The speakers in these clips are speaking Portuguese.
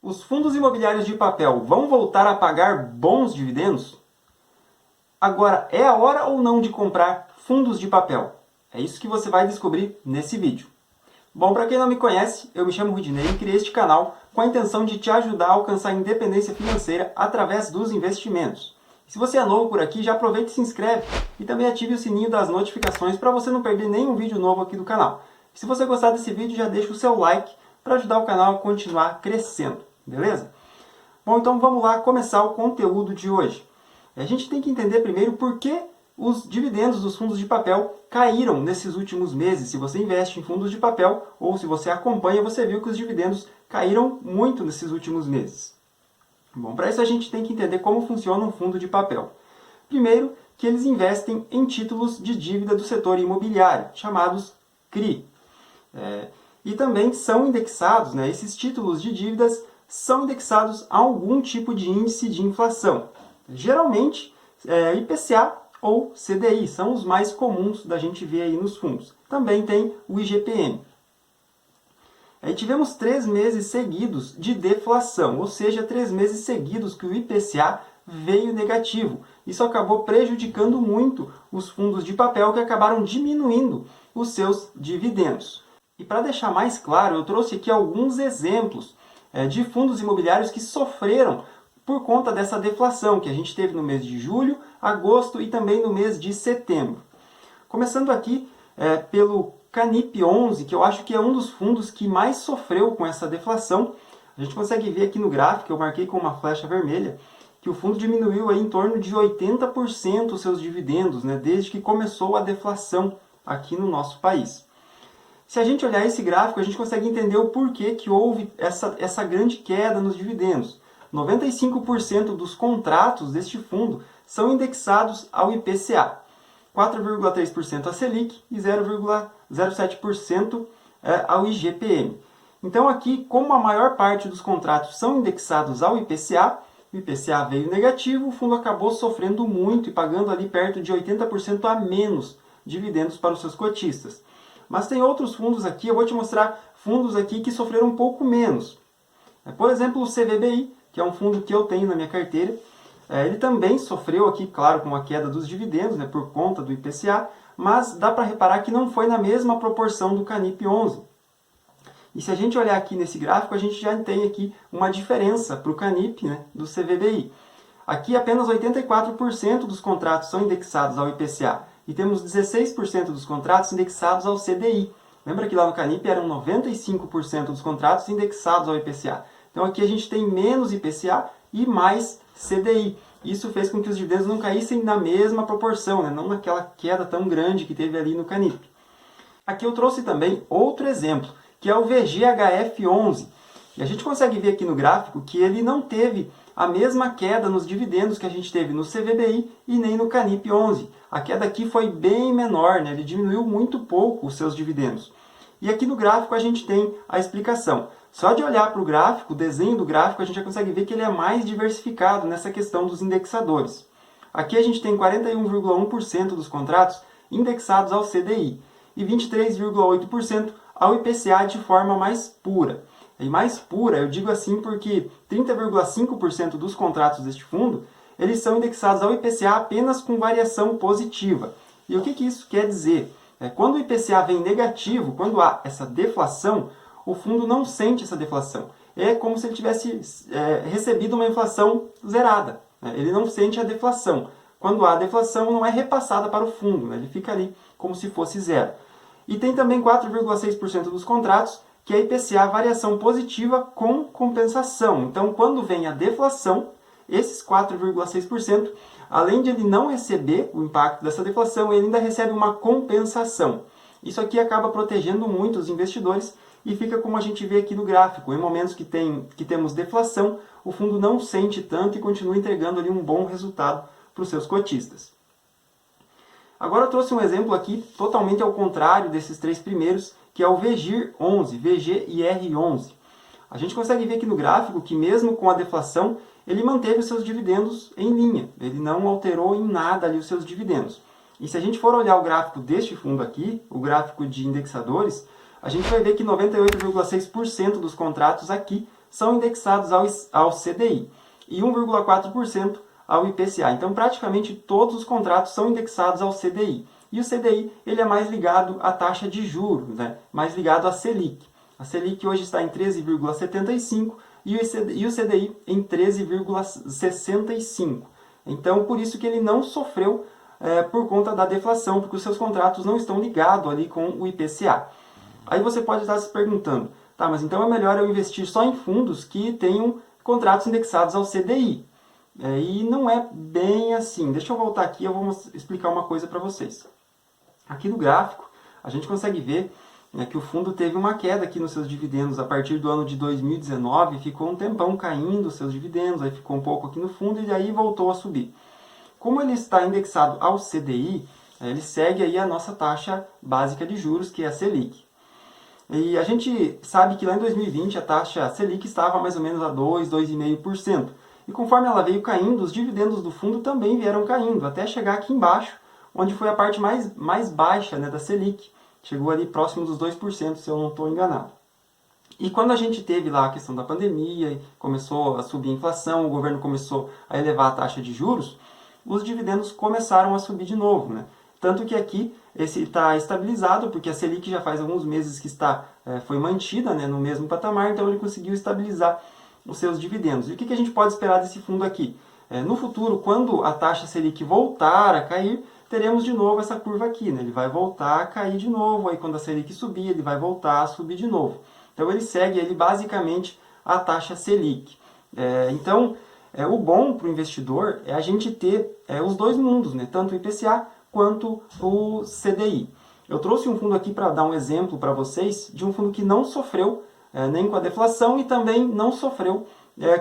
Os fundos imobiliários de papel vão voltar a pagar bons dividendos? Agora é a hora ou não de comprar fundos de papel? É isso que você vai descobrir nesse vídeo. Bom, para quem não me conhece, eu me chamo Rudinei e criei este canal com a intenção de te ajudar a alcançar a independência financeira através dos investimentos. Se você é novo por aqui, já aproveita e se inscreve e também ative o sininho das notificações para você não perder nenhum vídeo novo aqui do canal. E se você gostar desse vídeo, já deixa o seu like para ajudar o canal a continuar crescendo, beleza? Bom, então vamos lá começar o conteúdo de hoje. A gente tem que entender primeiro por que os dividendos dos fundos de papel caíram nesses últimos meses. Se você investe em fundos de papel ou se você acompanha, você viu que os dividendos caíram muito nesses últimos meses. Bom, para isso a gente tem que entender como funciona um fundo de papel. Primeiro, que eles investem em títulos de dívida do setor imobiliário, chamados CRI. E também são indexados, esses títulos de dívidas são indexados a algum tipo de índice de inflação. Geralmente, IPCA ou CDI, são os mais comuns da gente ver aí nos fundos. Também tem o IGPM. Aí tivemos 3 meses seguidos de deflação, ou seja, 3 meses seguidos que o IPCA veio negativo. Isso acabou prejudicando muito os fundos de papel, que acabaram diminuindo os seus dividendos. E para deixar mais claro, eu trouxe aqui alguns exemplos de fundos imobiliários que sofreram por conta dessa deflação que a gente teve no mês de julho, agosto e também no mês de setembro. Começando aqui pelo Canip 11, que eu acho que é um dos fundos que mais sofreu com essa deflação. A gente consegue ver aqui no gráfico, eu marquei com uma flecha vermelha, que o fundo diminuiu aí em torno de 80% os seus dividendos, desde que começou a deflação aqui no nosso país. Se a gente olhar esse gráfico, a gente consegue entender o porquê que houve essa grande queda nos dividendos. 95% dos contratos deste fundo são indexados ao IPCA, 4,3% a Selic e 0,07% ao IGPM. Então aqui, como a maior parte dos contratos são indexados ao IPCA, o IPCA veio negativo, o fundo acabou sofrendo muito e pagando ali perto de 80% a menos dividendos para os seus cotistas. Mas tem outros fundos aqui, eu vou te mostrar fundos aqui que sofreram um pouco menos. Por exemplo, o CVBI, que é um fundo que eu tenho na minha carteira, ele também sofreu aqui, claro, com a queda dos dividendos, por conta do IPCA, mas dá para reparar que não foi na mesma proporção do Canip 11. E se a gente olhar aqui nesse gráfico, a gente já tem aqui uma diferença para o Canip, do CVBI. Aqui apenas 84% dos contratos são indexados ao IPCA e temos 16% dos contratos indexados ao CDI. Lembra que lá no Canip eram 95% dos contratos indexados ao IPCA. Então aqui a gente tem menos IPCA e mais CDI. Isso fez com que os dividendos não caíssem na mesma proporção, não naquela queda tão grande que teve ali no Canip. Aqui eu trouxe também outro exemplo, que é o VGHF11. E a gente consegue ver aqui no gráfico que ele não teve a mesma queda nos dividendos que a gente teve no CVBI e nem no Canip 11. A queda aqui foi bem menor, ele diminuiu muito pouco os seus dividendos. E aqui no gráfico a gente tem a explicação. Só de olhar para o gráfico, o desenho do gráfico, a gente já consegue ver que ele é mais diversificado nessa questão dos indexadores. Aqui a gente tem 41,1% dos contratos indexados ao CDI e 23,8% ao IPCA de forma mais pura. E mais pura, eu digo assim porque 30,5% dos contratos deste fundo, eles são indexados ao IPCA apenas com variação positiva. E o que isso quer dizer? Quando o IPCA vem negativo, quando há essa deflação, o fundo não sente essa deflação. É como se ele tivesse recebido uma inflação zerada. Ele não sente a deflação. Quando há deflação, não é repassada para o fundo. Ele fica ali como se fosse zero. E tem também 4,6% dos contratos que é IPCA variação positiva com compensação. Então, quando vem a deflação, esses 4,6%, além de ele não receber o impacto dessa deflação, ele ainda recebe uma compensação. Isso aqui acaba protegendo muito os investidores e fica como a gente vê aqui no gráfico. Em momentos que temos deflação, o fundo não sente tanto e continua entregando ali um bom resultado para os seus cotistas. Agora eu trouxe um exemplo aqui totalmente ao contrário desses 3 primeiros, que é o VGIR11, VGIR11. A gente consegue ver aqui no gráfico que mesmo com a deflação, ele manteve os seus dividendos em linha. Ele não alterou em nada ali os seus dividendos. E se a gente for olhar o gráfico deste fundo aqui, o gráfico de indexadores, a gente vai ver que 98,6% dos contratos aqui são indexados ao CDI e 1,4% ao IPCA. Então, praticamente todos os contratos são indexados ao CDI. E o CDI ele é mais ligado à taxa de juros, né? Mais ligado à Selic. A Selic hoje está em 13,75 e o CDI em 13,65. Então, por isso que ele não sofreu por conta da deflação, porque os seus contratos não estão ligados ali com o IPCA. Aí você pode estar se perguntando, tá, mas então é melhor eu investir só em fundos que tenham contratos indexados ao CDI. E não é bem assim. Deixa eu voltar aqui e eu vou explicar uma coisa para vocês. Aqui no gráfico, a gente consegue ver que o fundo teve uma queda aqui nos seus dividendos a partir do ano de 2019, ficou um tempão caindo os seus dividendos, aí ficou um pouco aqui no fundo e aí voltou a subir. Como ele está indexado ao CDI, ele segue aí a nossa taxa básica de juros, que é a Selic. E a gente sabe que lá em 2020 a taxa Selic estava mais ou menos a 2,5%. E conforme ela veio caindo, os dividendos do fundo também vieram caindo, até chegar aqui embaixo, onde foi a parte mais baixa, né, da Selic. Chegou ali próximo dos 2%, se eu não estou enganado. E quando a gente teve lá a questão da pandemia, começou a subir a inflação, o governo começou a elevar a taxa de juros, os dividendos começaram a subir de novo, né? Tanto que aqui esse está estabilizado, porque a Selic já faz alguns meses que foi mantida, né, no mesmo patamar, então ele conseguiu estabilizar os seus dividendos. E o que a gente pode esperar desse fundo aqui? No futuro, quando a taxa Selic voltar a cair, teremos de novo essa curva aqui, né? Ele vai voltar a cair de novo, aí quando a Selic subir, ele vai voltar a subir de novo. Então ele segue basicamente a taxa Selic. O bom para o investidor é a gente ter os dois mundos, né? Tanto o IPCA quanto o CDI. Eu trouxe um fundo aqui para dar um exemplo para vocês de um fundo que não sofreu nem com a deflação e também não sofreu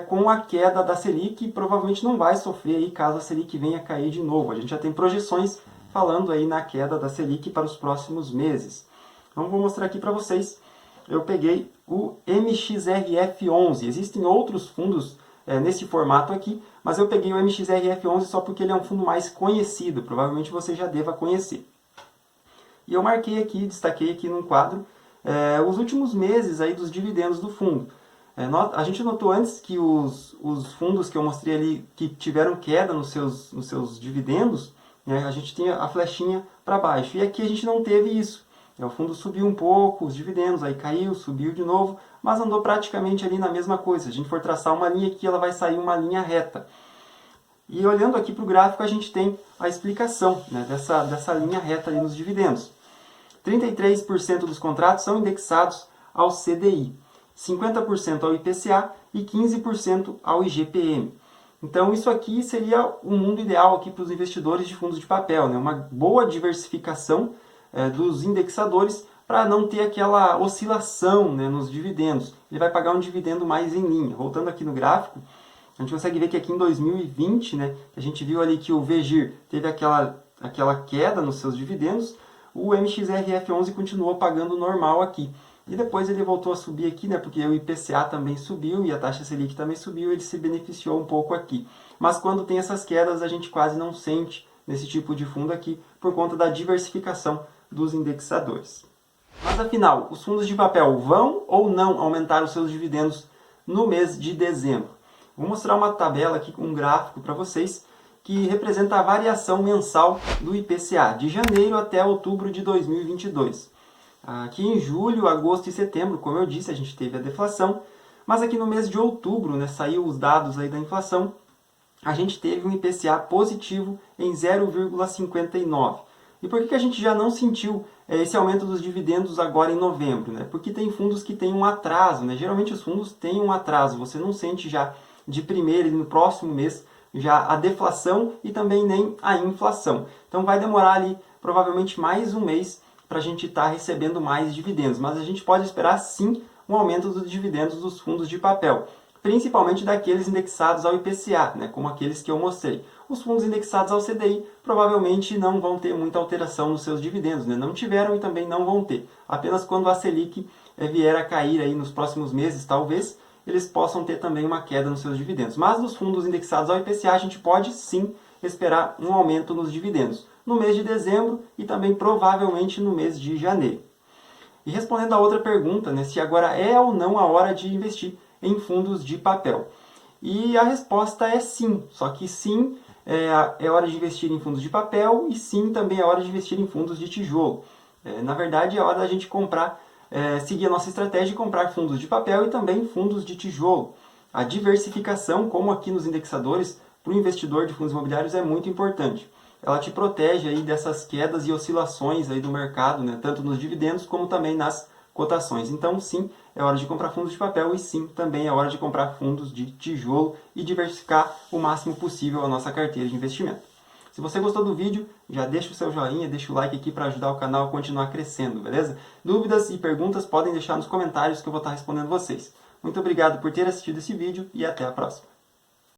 com a queda da Selic, e provavelmente não vai sofrer aí caso a Selic venha a cair de novo. A gente já tem projeções falando aí na queda da Selic para os próximos meses. Então vou mostrar aqui para vocês. Eu peguei o MXRF11. Existem outros fundos nesse formato aqui, mas eu peguei o MXRF11 só porque ele é um fundo mais conhecido. Provavelmente você já deva conhecer. E eu marquei aqui, destaquei aqui num quadro, os últimos meses aí dos dividendos do fundo. A gente notou antes que os fundos que eu mostrei ali, que tiveram queda nos seus dividendos, a gente tinha a flechinha para baixo. E aqui a gente não teve isso. O fundo subiu um pouco, os dividendos, aí caiu, subiu de novo, mas andou praticamente ali na mesma coisa. Se a gente for traçar uma linha aqui, ela vai sair uma linha reta. E olhando aqui para o gráfico, a gente tem a explicação, né, dessa linha reta ali nos dividendos. 33% dos contratos são indexados ao CDI, 50% ao IPCA e 15% ao IGPM. Então isso aqui seria o mundo ideal aqui para os investidores de fundos de papel, né? Uma boa diversificação dos indexadores para não ter aquela oscilação, né, nos dividendos. Ele vai pagar um dividendo mais em linha. Voltando aqui no gráfico, a gente consegue ver que aqui em 2020, né, a gente viu ali que o VGIR teve aquela queda nos seus dividendos, o MXRF11 continuou pagando normal aqui. E depois ele voltou a subir aqui, né, porque o IPCA também subiu e a taxa Selic também subiu, ele se beneficiou um pouco aqui. Mas quando tem essas quedas, a gente quase não sente nesse tipo de fundo aqui, por conta da diversificação dos indexadores. Mas afinal, os fundos de papel vão ou não aumentar os seus dividendos no mês de dezembro? Vou mostrar uma tabela aqui com um gráfico para vocês que representa a variação mensal do IPCA de janeiro até outubro de 2022. Aqui em julho, agosto e setembro, como eu disse, a gente teve a deflação, mas aqui no mês de outubro, né, saiu os dados aí da inflação, a gente teve um IPCA positivo em 0,59. E por que a gente já não sentiu esse aumento dos dividendos agora em novembro? Né? Porque tem fundos que têm um atraso. Né? Geralmente os fundos têm um atraso. Você não sente já de primeiro e no próximo mês já a deflação e também nem a inflação. Então vai demorar ali provavelmente mais um mês para a gente estar recebendo mais dividendos. Mas a gente pode esperar sim um aumento dos dividendos dos fundos de papel, principalmente daqueles indexados ao IPCA, né, como aqueles que eu mostrei. Os fundos indexados ao CDI provavelmente não vão ter muita alteração nos seus dividendos, né? Não tiveram e também não vão ter. Apenas quando a Selic vier a cair aí nos próximos meses, talvez, eles possam ter também uma queda nos seus dividendos. Mas nos fundos indexados ao IPCA, a gente pode sim esperar um aumento nos dividendos no mês de dezembro e também provavelmente no mês de janeiro. E respondendo a outra pergunta, né, se agora é ou não a hora de investir em fundos de papel? E a resposta é sim, só que sim é hora de investir em fundos de papel e sim também é hora de investir em fundos de tijolo. Na verdade, é hora da gente comprar, seguir a nossa estratégia e comprar fundos de papel e também fundos de tijolo. A diversificação, como aqui nos indexadores, para o investidor de fundos imobiliários é muito importante. Ela te protege aí dessas quedas e oscilações aí do mercado, né? Tanto nos dividendos como também nas cotações. Então, sim, é hora de comprar fundos de papel e sim, também é hora de comprar fundos de tijolo e diversificar o máximo possível a nossa carteira de investimento. Se você gostou do vídeo, já deixa o seu joinha, deixa o like aqui para ajudar o canal a continuar crescendo, beleza? Dúvidas e perguntas podem deixar nos comentários que eu vou estar respondendo vocês. Muito obrigado por ter assistido esse vídeo e até a próxima.